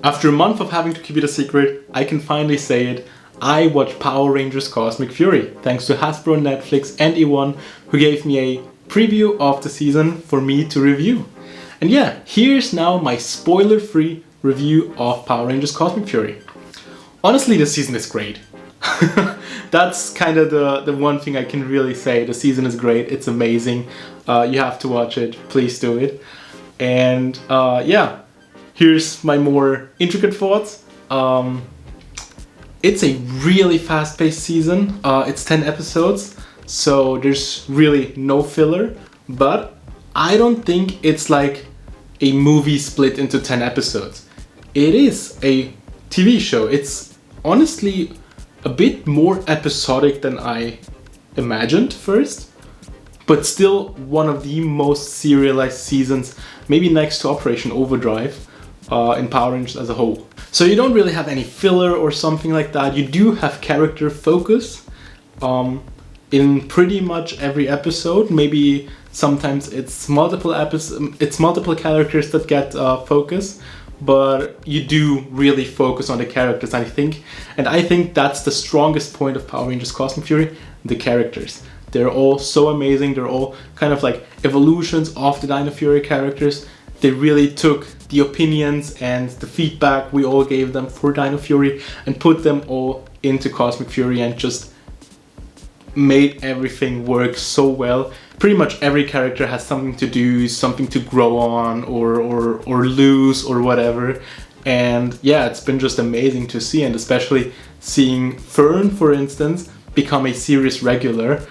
After a month of having to keep it a secret, I can finally say it. I watched Power Rangers Cosmic Fury, thanks to Hasbro, Netflix and E1, who gave me a preview of the season for me to review. And yeah, here's now my spoiler-free review of Power Rangers Cosmic Fury. Honestly, this season is great. That's kind of the one thing I can really say. The season is great, it's amazing. You have to watch it, please do it. And yeah, here's my more intricate thoughts. It's a really fast-paced season. It's 10 episodes, so there's really no filler. But I don't think it's like a movie split into 10 episodes. It is a TV show. It's honestly a bit more episodic than I imagined first, but still one of the most serialized seasons, maybe next to Operation Overdrive, in Power Rangers as a whole. So you don't really have any filler or something like that. You do have character focus in pretty much every episode. Maybe sometimes it's multiple characters that get focus, but you do really focus on the characters, I think that's the strongest point of Power Rangers Cosmic Fury, the characters. They're all so amazing. They're all kind of like evolutions of the Dino Fury characters. They really took the opinions and the feedback we all gave them for Dino Fury and put them all into Cosmic Fury and just made everything work so well. Pretty much every character has something to do, something to grow on or lose or whatever. And yeah, it's been just amazing to see, and especially seeing Fern, for instance, become a series regular.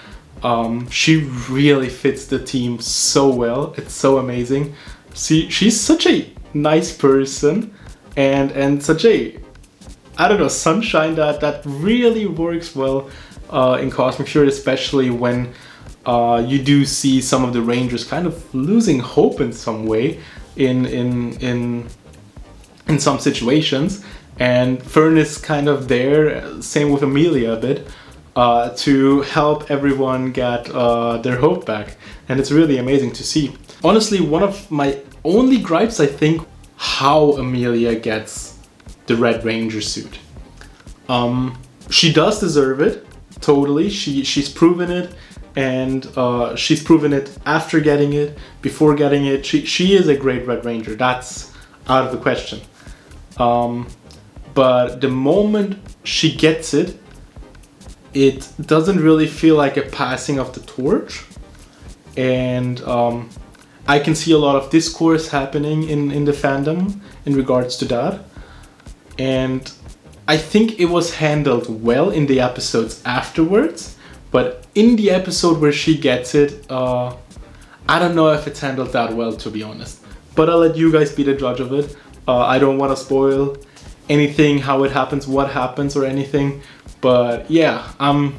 She really fits the team so well. It's so amazing. She's such a nice person and such a, I don't know, sunshine that really works well in Cosmic Fury, especially when you do see some of the Rangers kind of losing hope in some way in some situations, and Fern is kind of there, same with Amelia a bit, to help everyone get their hope back, and it's really amazing to see. Honestly, one of my only gripes, I think, how Amelia gets the Red Ranger suit. She does deserve it, totally. She's proven it, and she's proven it after getting it, before getting it. She is a great Red Ranger, that's out of the question. But the moment she gets it, it doesn't really feel like a passing of the torch, and I can see a lot of discourse happening in the fandom in regards to that, and I think it was handled well in the episodes afterwards, but in the episode where she gets it, I don't know if it's handled that well, to be honest. But I'll let you guys be the judge of it. I don't want to spoil anything, how it happens, what happens or anything, but yeah, I'm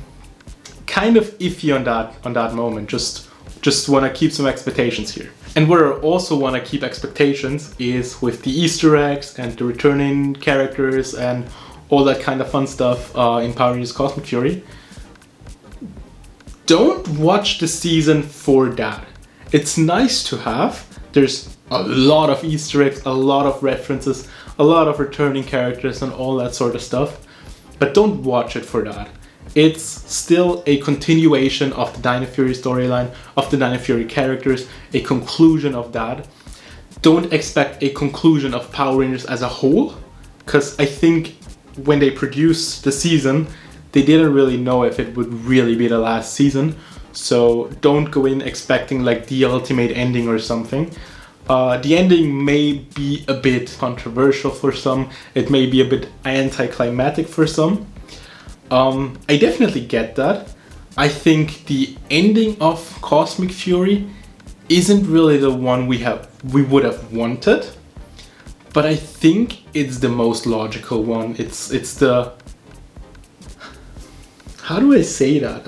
kind of iffy on that moment. Just want to keep some expectations here. And where I also want to keep expectations is with the Easter eggs and the returning characters and all that kind of fun stuff in Power Rangers Cosmic Fury. Don't watch the season for that. It's nice to have. There's a lot of Easter eggs, a lot of references, a lot of returning characters and all that sort of stuff. But don't watch it for that. It's still a continuation of the Dino Fury storyline, of the Dino Fury characters, a conclusion of that. Don't expect a conclusion of Power Rangers as a whole, because I think when they produced the season, they didn't really know if it would really be the last season. So don't go in expecting like the ultimate ending or something. The ending may be a bit controversial for some. It may be a bit anticlimactic for some. I definitely get that. I think the ending of Cosmic Fury isn't really the one we would have wanted, but I think it's the most logical one. It's the, how do I say that?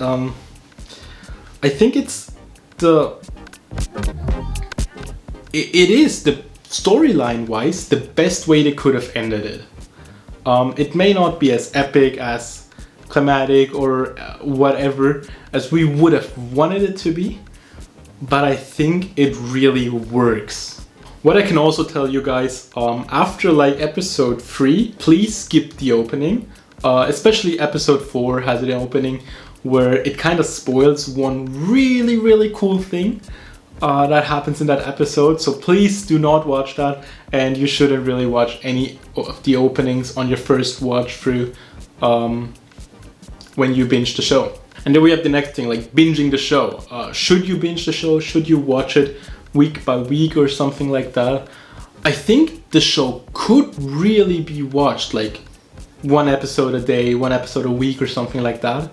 I think it's the, it is the storyline wise the best way they could have ended it. It may not be as epic, as climatic or whatever as we would have wanted it to be, but I think it really works What I can also tell you guys, after like episode 3, please skip the opening. Especially episode 4 has an opening where it kind of spoils one really, really cool thing that happens in that episode. So please do not watch that, and you shouldn't really watch any of the openings on your first watch through when you binge the show. And then we have the next thing, like binging the show. Should you binge the show? Should you watch it week by week or something like that? I think the show could really be watched like one episode a day, one episode a week or something like that.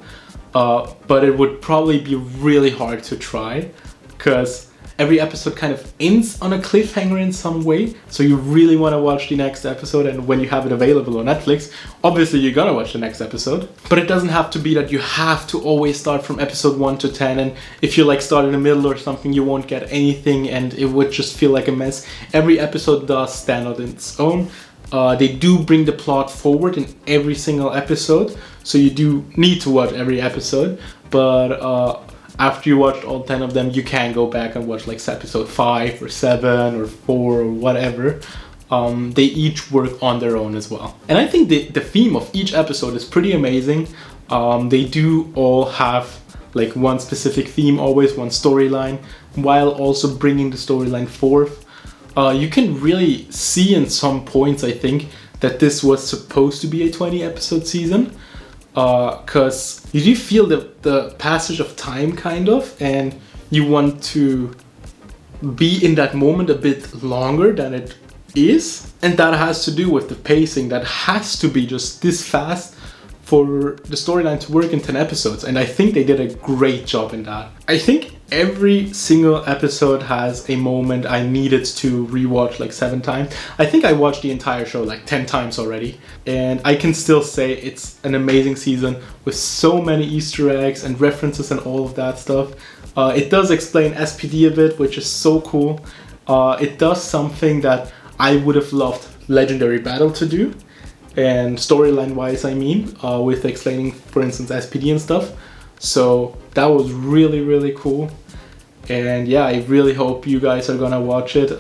But it would probably be really hard to try because every episode kind of ends on a cliffhanger in some way. So you really want to watch the next episode, and when you have it available on Netflix, obviously you're gonna watch the next episode. But it doesn't have to be that you have to always start from episode 1 to 10, and if you like start in the middle or something, you won't get anything and it would just feel like a mess. Every episode does stand on its own. They do bring the plot forward in every single episode, so you do need to watch every episode, but after you watched all 10 of them, you can go back and watch like episode 5 or 7 or 4 or whatever. They each work on their own as well. And I think the theme of each episode is pretty amazing. They do all have like one specific theme, always one storyline, while also bringing the storyline forth. You can really see in some points, I think, that this was supposed to be a 20 episode season. Because you do feel the passage of time kind of, and you want to be in that moment a bit longer than it is. And that has to do with the pacing that has to be just this fast for the storyline to work in 10 episodes. And I think they did a great job in that. I think every single episode has a moment I needed to rewatch like 7 times. I think I watched the entire show like 10 times already. And I can still say it's an amazing season with so many Easter eggs and references and all of that stuff. It does explain SPD a bit, which is so cool. It does something that I would have loved Legendary Battle to do. And storyline wise, I mean, with explaining, for instance, SPD and stuff. So that was really, really cool. And yeah, I really hope you guys are gonna watch it.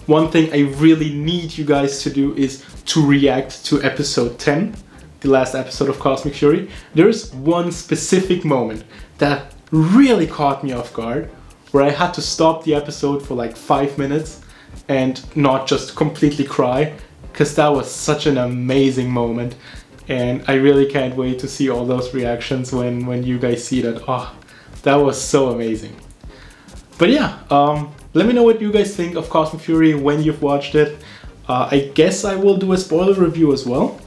One thing I really need you guys to do is to react to episode 10, the last episode of Cosmic Fury. There's one specific moment that really caught me off guard, where I had to stop the episode for like 5 minutes and not just completely cry, because that was such an amazing moment. And I really can't wait to see all those reactions when you guys see that. Oh, that was so amazing. But yeah, let me know what you guys think of Cosmic Fury when you've watched it. I guess I will do a spoiler review as well.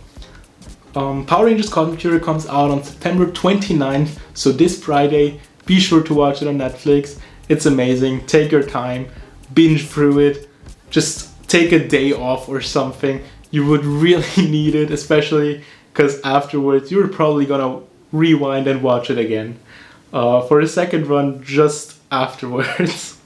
Power Rangers Cosmic Fury comes out on September 29th, so this Friday. Be sure to watch it on Netflix. It's amazing. Take your time, binge through it. Just take a day off or something. You would really need it, especially because afterwards you're probably gonna rewind and watch it again for a second run just afterwards.